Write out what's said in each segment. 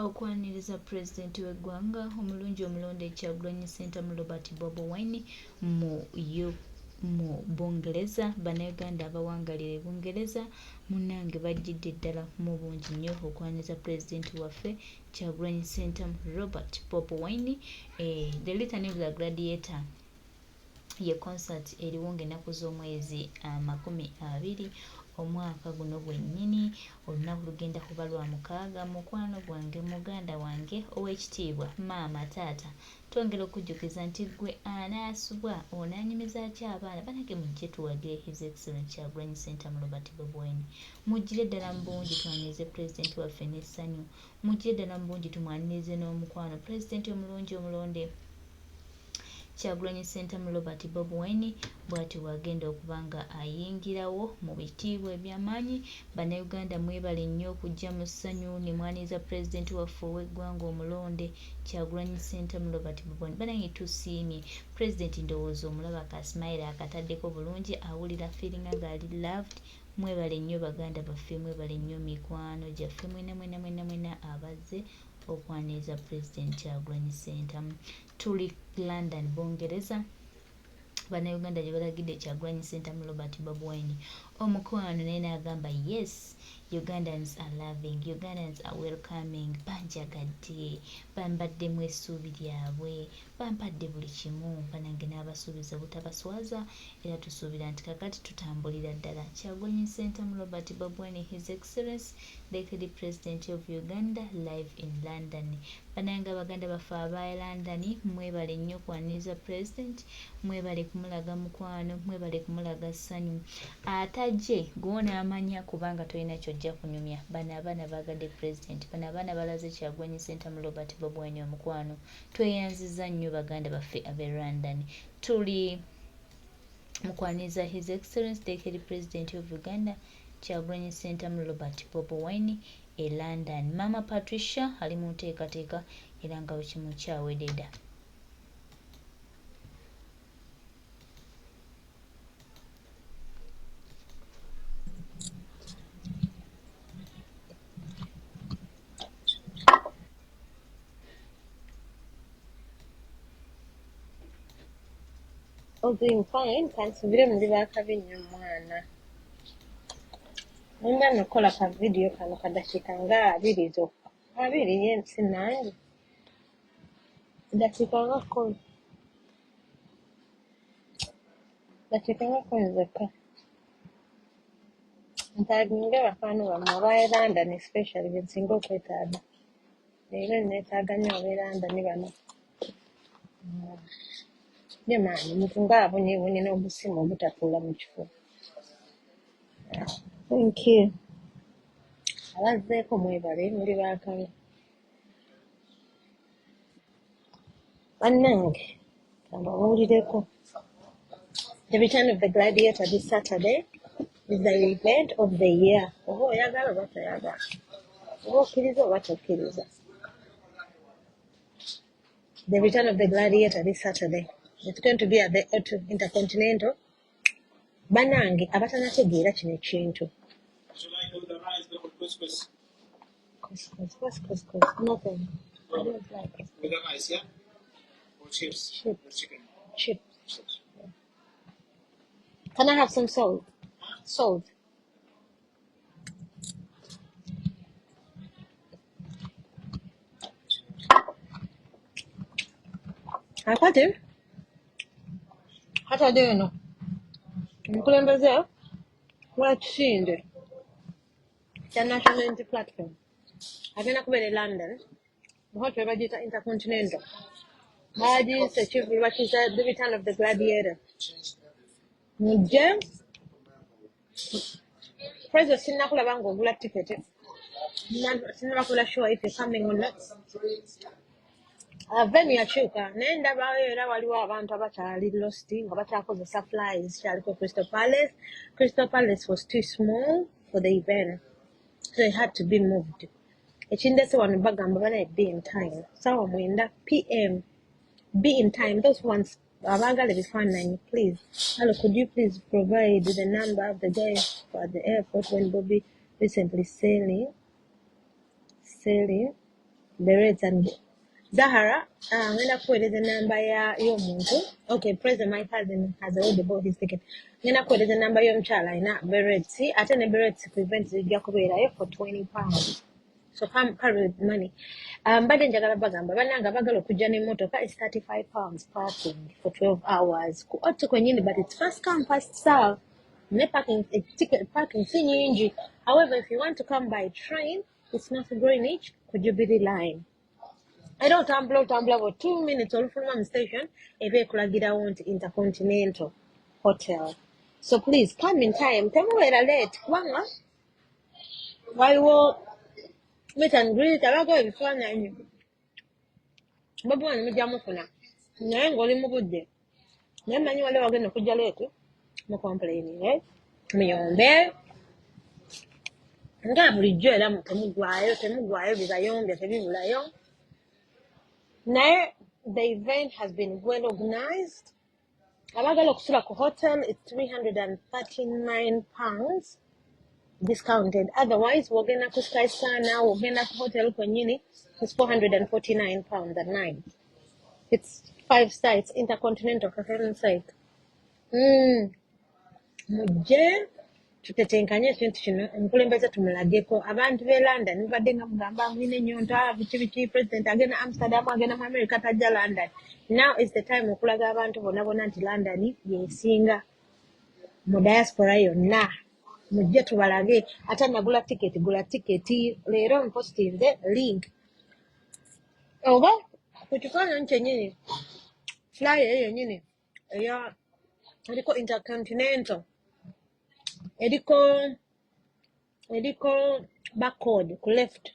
okwaniriza pulezidenti w'eggwanga omulungi omulonde Kyagulanyi Ssentamu Robert Bobi Wine mu Bungereza. Bannayuganda abawangalira e Bungereza munnange bajjidde ddala mu bungi nnyo okwaniriza pulezidenti waffe Kyagulanyi Ssentamu Robert Bobi Wine. The Return of the Gladiator ye concert eriwo ng'ennaku z'omwezi 20 omwaka guno gwennyini. Olunaku lugenda kuba lwa 6. Mukwano gwange muganda wange ow'ekitiibwa maama taata twongera okujjukiza nti gwe anaasubwa onaanyumiza ki abaana banake mujje tuwagire His Excellency Kyagulanyi Ssentamu Robert Bobi Wine. Mujjire ddala mu bungi twanirize pulezidenti waffe n'essanyu, mujjire ddala mu bungi tumwanirize n'omukwano pulezidenti omulungi omulonde Kyagulanyi Ssentamu Robert Bobi Wine bw'ati wagenda okuba nga ayingirawo mu bitiibwa eby'amaanyi. Bannayuganda mwebale nnyo okujja mu ssanyu ne mwaniriza pulezidenti waffe ow'eggwanga omulonde Kyagulanyi Ssentamu Robert Bobi Wine. Banange tusiimye pulezidenti, ndowooza omulaba akasimayiro akataddeko bulungi, awulira feelinga ng'ali loved. Mwebale nnyo baganda baffe, mwebale nnyo mikwano gyaffe mwena abazze okwaniriza pulezidenti Kyagulanyi Ssentamu. Tuli London, Bungereza. Bannayuganda gye balagidde Kyagulanyi Ssentamu Robert Bobi Wine omukwano naye n'agamba yes, Ugandans are loving, Ugandans are welcoming, banjagadde, bambaddemu essuubi lyabwe, bampadde buli kimu. Banange n'abasuubiza butabaswaza era tusuubira nti kakati tutambulira ddala. Kyagulanyi Ssentamu Robert Bobi Wine, His Excellency the President of Uganda, live in London. Banange abaganda baffe aba London mwebale nnyo kwaniriza President, mwebale kumulaga mukwano, mwebale kumulaga ssanyu. Atajje gwona amanya kubanga tolina kyojja kunyumya. Bano abaana baagadde President, bano abaana balaze Kyagulanyi Ssentamu Robert Bobi Wine omukwano. Tweyanziza nnyo baganda baffe ab'e London. Tuli mukwaniriza His Excellency the President of Uganda Kyagulanyi Ssentamu Robert Bobi Wine e London. Mama Patricia ali mu nteekateeka era nga bwe kimu kyawededa. Oh, doing fine. Kansubire muri bakabinya mwana. Nimba nokola ka video kano kadakika nga 2 zokka. 2 yensi nange. Dakika nga 10. Dakika nga 10 zokka. Ntaginga bafano bamwe aba London especially bensinga okwetaaga. Leero neetaaga nnyo aba London bano. Nemaani muntu ng'abonyeebonye n'obusimu obutatuula mu kifo. Thank you. Abazzeeko mwebale muri baakano. Bannange kambabuulireko. The Return of the Gladiator this Saturday is the event of the year. Oba oyagala oba toyagala. Oba okkiriza oba tokkiriza. The Return of the Gladiator this Saturday. It's going to be at the Intercontinental. Bannange abatanategeera kino ekintu. Couscous. What's couscous? Nothing. I don't like it. With the rice, yeah? Or chips? Chips. Or chicken? Chips. Yeah. Can I have some salt? Salt. Akati? Hata deno. Nkulembeze wakisinde. Kya National Unity Platform. Agenda kubeera e London. Muhotwe bagiyita Intercontinental. Bagiyise ekivulu bakiyita The Return of the Gladiator. Mujje. Prezo sinnakulaba ng'ogula tiketi. Sinnabakula sure if you're coming or not. Venue yakyuka naye ndaba era waliwo abantu abakyali lost nga bakyakozesa flies kyaliko Crystal Palace. Crystal Palace was too small for the event, so it had to be moved. Ekindese wano bagamba bana be in time. Sawa 9 p.m. Be in time. Those ones abagala ebifaananyi, please. Hello, could you please provide the number of the guy for the airport when Bobby recently sailing? the rates and Zahara, ngenda kueleza namba y'omuntu. Okay, present my cousin has already bought his ticket. Ngenda kueleza namba y'omukyala alina berets. Ate ne berets ku event zijja kubeerayo for £20. So come carry with money. Badde njagala bagamba bannanga bagala okujja n'emmotoka is £35 parking for 12 hours. Ku Otto kwennyini, but it's first come first serve. Ne parking ticket parking si nyingi. However, if you want to come by train, it's not Greenwich ku Jubilee line. I don't tumble for 2 minutes from station ebe ekulagirawo nti Intercontinental Hotel. So please come in time. Temubeera late kubanga waliwo meet and greet abaako ebifaananyi babuwa ne mujja mufuna naye ng'oli mu budde naye mmanyi waliwo wagenda okujja leeti mu complaining muyombe nga bulijjo era temugwayo bibayombya tebibulayo. Naye the event has been well organized. Abagala okusula ku hotel, it's £339 discounted. Otherwise, wogenda ku Sky Sana, wogenda ku hotel kwennyini, it's £449 at night. It's 5 star, it's Intercontinental for 7 site. Mujje tutetenkanye ekintu kino omukulembeze tumulageko. Abantu b'e London mubadde nga mugamba mulina ennyonta biki president agenda Amsterdam agenda mu America tajja London. Now is the time okulaga abantu bonna nti London yesinga mu diaspora yonna. Mujje tubalage. Ate nagula tiketi leero mpostinze link oba ku kifaananyi kyennyini flyer eyo yennyini eriko Intercontinental eriko barcode ku left.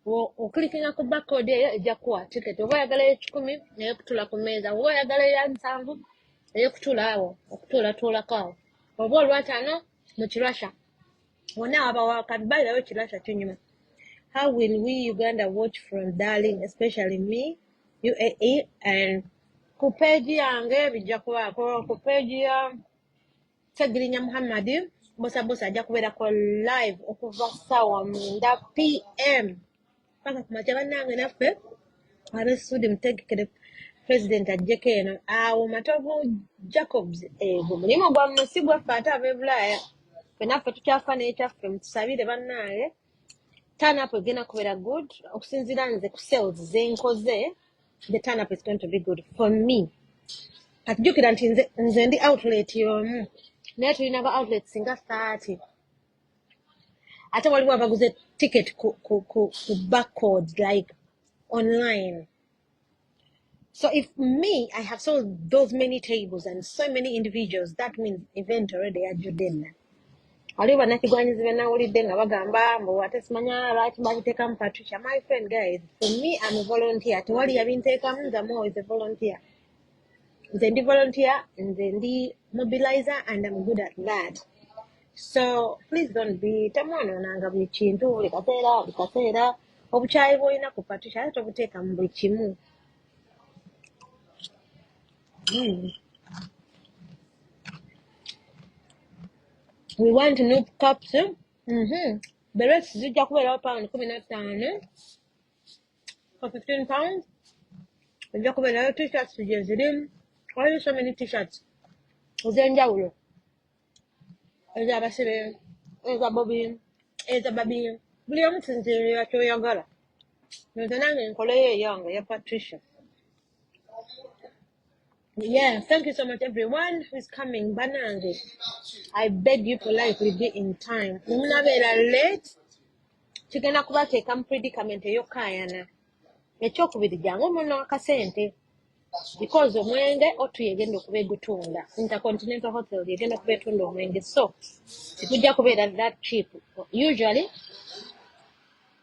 Oklikinga ku barcode eyo ejja kuwa ticket. Oba oyagala ey'ekikumi ey'okutula ku mmeeza, oba oyagala eya 7 ey'okutula awo okutuulako awo, oba olwataano mu kirasha wonna waba wakabayirawo ekirasha kinyuma. How will we Uganda watch from Darling, especially me, UAE, and ku page yange bijja kubaako ku page ya Tegirinya Muhammad bosa ajja kubeerako live okuva ssaawa 9 PM paka ku makya. Bannange naffe ab'essuudi mutegekere president ajjeko eno. Awo Matovu Jacobs gwe mulimu gwammwe si gwaffe ate ab'ebulaaya ffe naffe tukyafa n'ekyaffe mutusabire bannange. Turn up egenda kubeera good okusinziira nze ku sales zenkoze. The turn up is going to be good for me. Atujjukira nti nze ndi outlet y'omu naye tulina ba outlets nga 30. Ate waliwo abaguze ticket ku barcodes like online. So if me, I have sold those many tables and so many individuals, that means event already ajuddenna. Waliwo bannakigwanyizi be nawulidde nga bagamba mbu ate simanya lwaki babiteekamu Patricia. My friend, guys, for me, I'm a volunteer. Tewali yabinteekamu, nze I'm always a volunteer. Nze ndi volunteer, nze ndi mobilizer, and I'm good at that. So please don't be temwonoonanga buli kintu buli kaseera. Obukyayi bw'olina ku Patricia ate tobuteeka mu buli kimu. We want new cups. The rest zijja kubeerawo £15 for £15. Ejja kubeerayo t-shirts gye ziri. Waliwo so many t-shirts ez'enjawulo. Ez'abasibe, eza Bobby, eza Babi. Buli omu kisinziirira ky'oyagala. Nze nange nkoleyo eyange ya Patricia. Yeah, thank you so much everyone who is coming. Banange, I beg you politely be in time. Munabeera late. Kigenda kubateeka mu predicament ey'okkaayana. Ekyokubiri jangu muno akasente. Because omwenge otu yegenda okuba egutunda. Intercontinental Hotel yegenda kuba etunda omwenge. So, tekujja kubeera that cheap. Usually,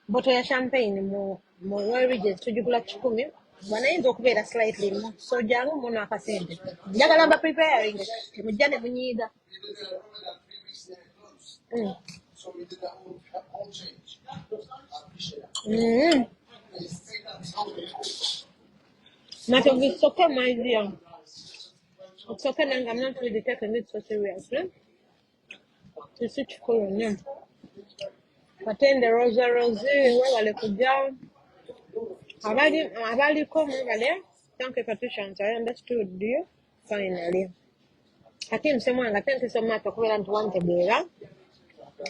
bottle ya champagne mu Royal Regis tugigula 10. Wanayinza okubeera slightly more. So jangu muno akasente. Njagala mba preparing. Temujja ne munyiiga. Matovu, it's okay, my dear. It's okay, I'm not really taking it so seriously. It's such cool name. Attend the Rosa Rosé, where I could go. abaliko mwebale. Thank you, Patricians. I understood you finally. Hakim Semwanga, thank you so much for coming to one together.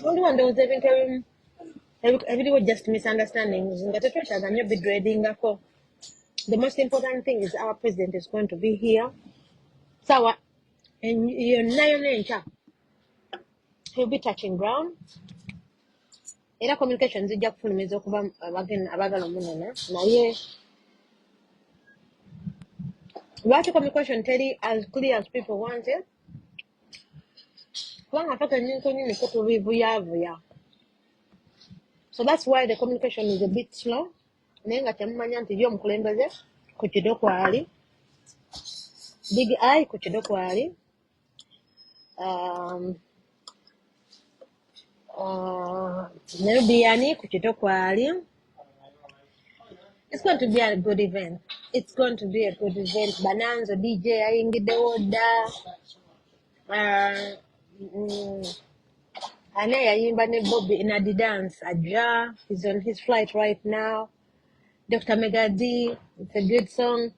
Only one there was everything was just misunderstandings. In the church, I'm not be dreading. The most important thing is our president is going to be here. So, and you're not he'll be touching ground. Era communications zijja kufulumiza okuba abagala omunene naye lwaki communication teri as clear as people want it kubanga mpaka ennyinko nyini ko tubivuyavuya. So that's why the communication is a bit slow naye nga temumanya nti yo omukulembeze ku kido kwali big eye ku kido kwali Nerubiani ku kido kwali. It's going to be a good event. It's going to be a good event. Bananzo DJ ayingide oda. Ane yayimba ne Bobby in a dance. Aja. He's on his flight right now. Dr. Megadi. It's a good song.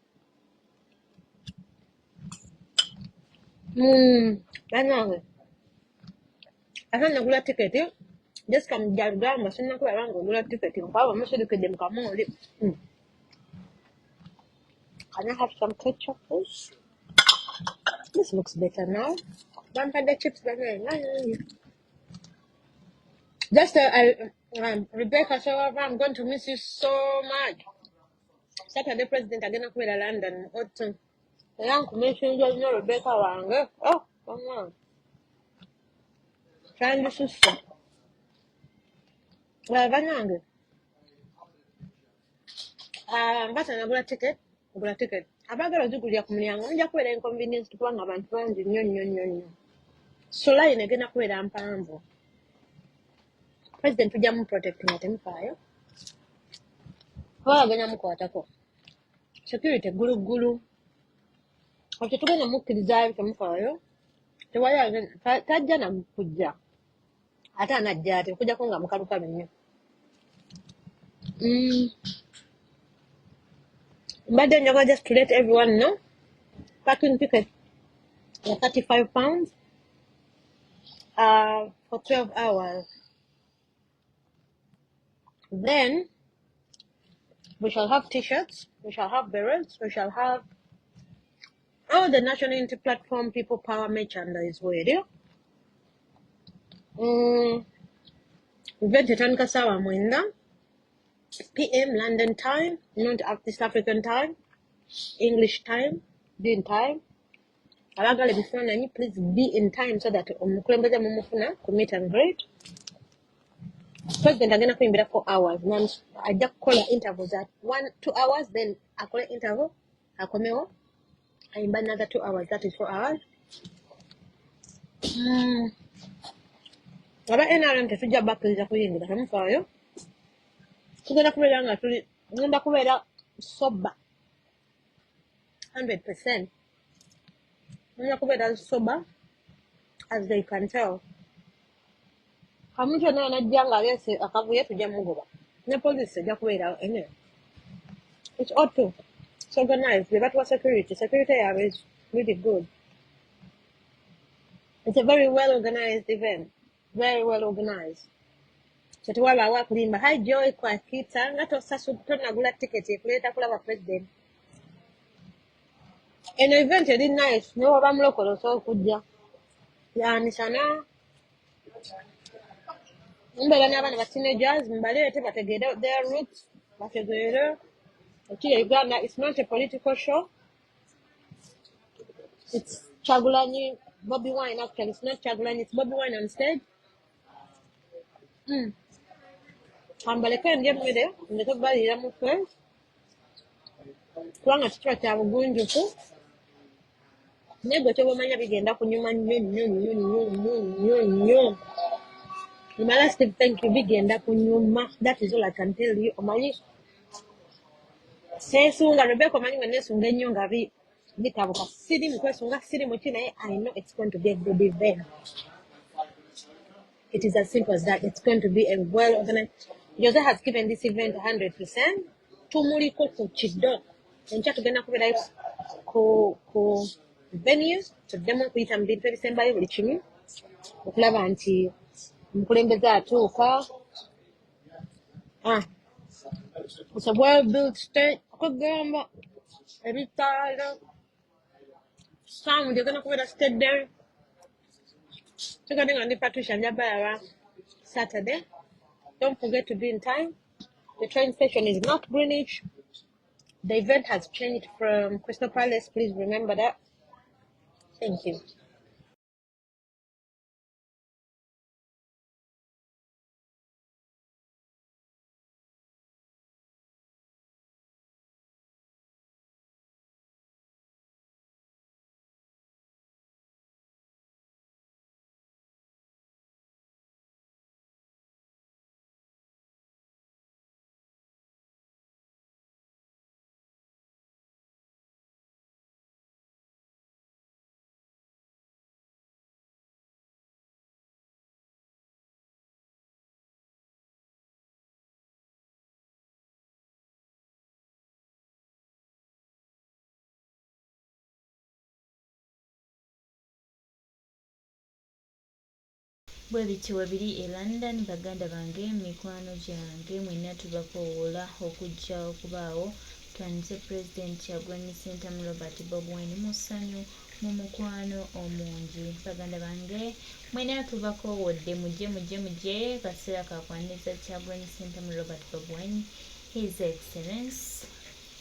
Bananzo. Asana nagula ticket. Just come jalgamba. Sina kuwa rango nagula ticket. Mkawa mwisho kede mkamoli. Can I have some ketchup, please? This looks better now. Don't put the chips back there. Just Rebecca, so I'm going to miss you so much. Saturday president again up with London. The young commission just know Rebecca Wange. Oh, come on. Trying to sister. Well, Vanang. But I'm ticket. Abagala jugulya ku mulyango nja kubeera inconvenience kubanga abantu bangi nnyo. So line egenda kubeera mpanvu. President tujja mu protect nga temufaayo. Oba agenda mukwatako. Security gulu. Kati tugenda mukkiriza temufaayo. Tewali tajja na kujja. Ate anajja ate kujjako nga mukalukalu nnyo. Mbadde njagala just to let everyone know. Parking ticket for £35 for 12 hours. Then we shall have t-shirts, we shall have berets, we shall have all the National Unity Platform People Power merchandise with you. Event etandika ssaawa 9 PM London time, not East African time, English time, be in time. Abagala ebifaananyi, please be in time so that omukulembeze mumufuna ku meet and greet. President agenda kuyimbira 4 hours. Ajja kukola intervals at 2 hours, then akole interval, akomewo, ayimba another 2 hours, that is 4 hours. Aba NRM tetujja bakkiriza kuyingira, temufaayo. Tugenda kubeera nga ngenda kubeera sober 100%. Ngenda kubeera sober as they can tell. Kamuntu yonna yanajja nga aleese akavuyo tujja mugoba. Ne police ejja kubeera anyway. It's ought to. It's organized. Be batuwa security. Security yaabwe is really good. It's a very well organized event. Very well organized. So tewabaawo akulimba. Hi Joy Kwakita. Nga tonagula ticket ekuleeta kulaba president. Eno event eri nice. Ne waba mulokole osobola okujja. Yanisana. Mbeera n'abaana ba teenagers mbaleete bategeere their roots. Bategeere ekiri Uganda. It's not a political show. It's Kyagulanyi, Bobby Wine actually. It's not Kyagulanyi, it's Bobby Wine on stage. Kambaleke ndye mmere, ndeke balira mu ffe. Kubanga kikiba kya bugunjufu. Naye gwe ky'obamanya bigenda kunyuma nnyo. My last thank you bigenda kunyuma. That is all I can tell you. Omanyi seesunga Rebecca omanyi nga neesunga ennyo nga bitabuka. Siri mu kwesunga, siri mu ki naye I know it's going to be a good event. It is as simple as that. It's going to be a well organized. Jose has given this event 100%. tumuliko ku kiddo enkya tugenda kubeerayo ku venue tuddemu okuyita mu bintu ebisembayo buli kimu okulaba nti omukulembeze atuuka. It's a well-built state. Kugamba ebitaala sound egenda kubeera steady. Tugadde nga ndi Patricia Nyabayaba Saturday. Don't forget to be in time. The train station is not Greenwich. The event has changed from Crystal Palace. Please remember that. Thank you. bwe bityo webiri e London baganda bange mikwano gyange mwenna tubakoowoola okujja okubaawo twanise President Kyagulanyi Ssentamu Robert Bobi Wine mu ssanyu mu mukwano omungi. Baganda bange mwenna tubakoowodde mujje kaseera kakwaniriza Kyagulanyi Ssentamu Robert Bobi Wine His Excellence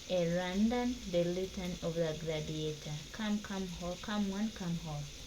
e London, the return of the gladiator. Come one, come home.